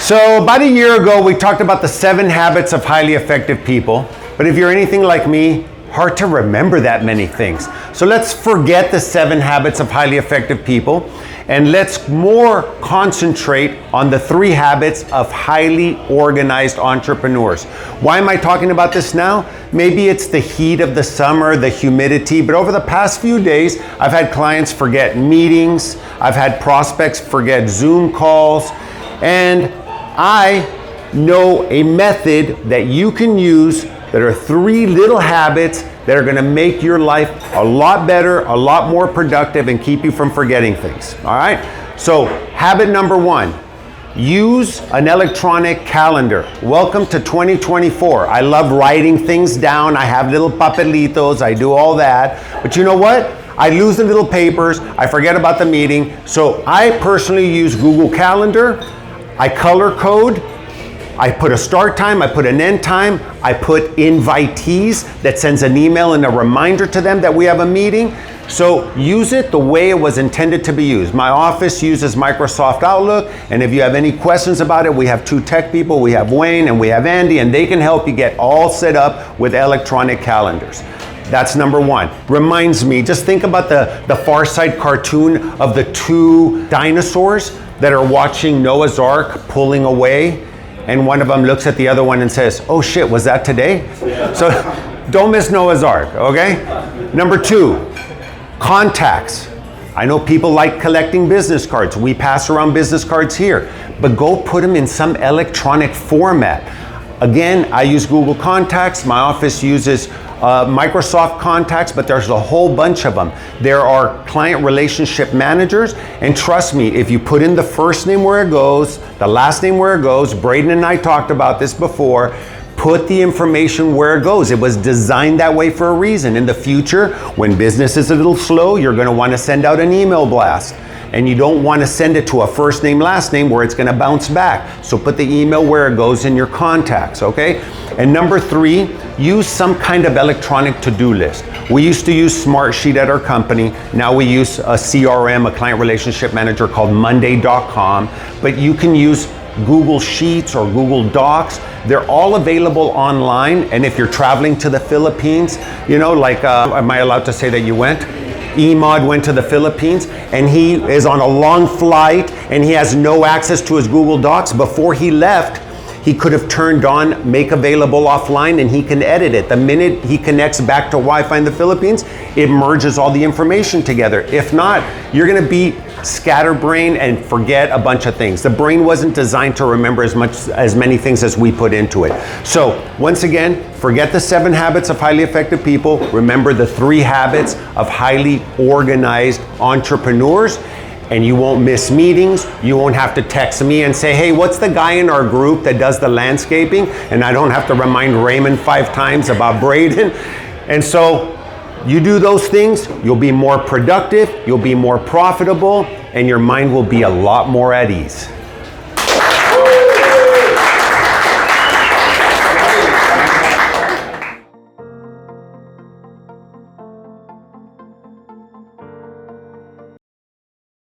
So about a year ago, we talked about the 7 habits of highly effective people. But if you're anything like me, hard to remember that many things. So let's forget the 7 habits of highly effective people and let's more concentrate on the 3 habits of highly organized entrepreneurs. Why am I talking about this now? Maybe it's the heat of the summer, the humidity, but over the past few days, I've had clients forget meetings, I've had prospects forget Zoom calls, and I know a method that you can use that are 3 little habits that are gonna make your life a lot better, a lot more productive, and keep you from forgetting things, all right? So, habit number 1, use an electronic calendar. Welcome to 2024. I love writing things down. I have little papelitos, I do all that. But you know what? I lose the little papers, I forget about the meeting. So I personally use Google Calendar. I color code. I put a start time, I put an end time, I put invitees that sends an email and a reminder to them that we have a meeting. So use it the way it was intended to be used. My office uses Microsoft Outlook, and if you have any questions about it, we have 2 tech people. We have Wayne and we have Andy, and they can help you get all set up with electronic calendars. That's number 1. Reminds me, just think about the Far Side cartoon of the 2 dinosaurs that are watching Noah's Ark pulling away. And one of them looks at the other one and says, oh shit, was that today? Yeah. So don't miss Noah's Ark, okay? Number 2, contacts. I know people like collecting business cards. We pass around business cards here, but go put them in some electronic format. Again, I use Google Contacts. My office uses Microsoft Contacts, but there's a whole bunch of them. There are client relationship managers, and trust me, if you put in the first name where it goes, the last name where it goes, Braden and I talked about this before, put the information where it goes. It was designed that way for a reason. In the future, when business is a little slow, you're gonna wanna send out an email blast. And you don't want to send it to a first name, last name where it's going to bounce back. So put the email where it goes in your contacts, okay? And number 3, use some kind of electronic to-do list. We used to use Smartsheet at our company. Now we use a CRM, a client relationship manager called Monday.com. But you can use Google Sheets or Google Docs. They're all available online. And if you're traveling to the Philippines, you know, like, am I allowed to say that you went? Emad went to the Philippines and he is on a long flight and he has no access to his Google Docs. Before he left, he could have turned on Make Available Offline and he can edit it. The minute he connects back to Wi-Fi in the Philippines, it merges all the information together. If not, you're gonna be scatterbrained and forget a bunch of things. The brain wasn't designed to remember as many things as we put into it. So once again, forget the 7 habits of highly effective people. Remember the 3 habits of highly organized entrepreneurs. And you won't miss meetings. You won't have to text me and say, hey, what's the guy in our group that does the landscaping? And I don't have to remind Raymond 5 times about Braden. And so you do those things, you'll be more productive, you'll be more profitable, and your mind will be a lot more at ease.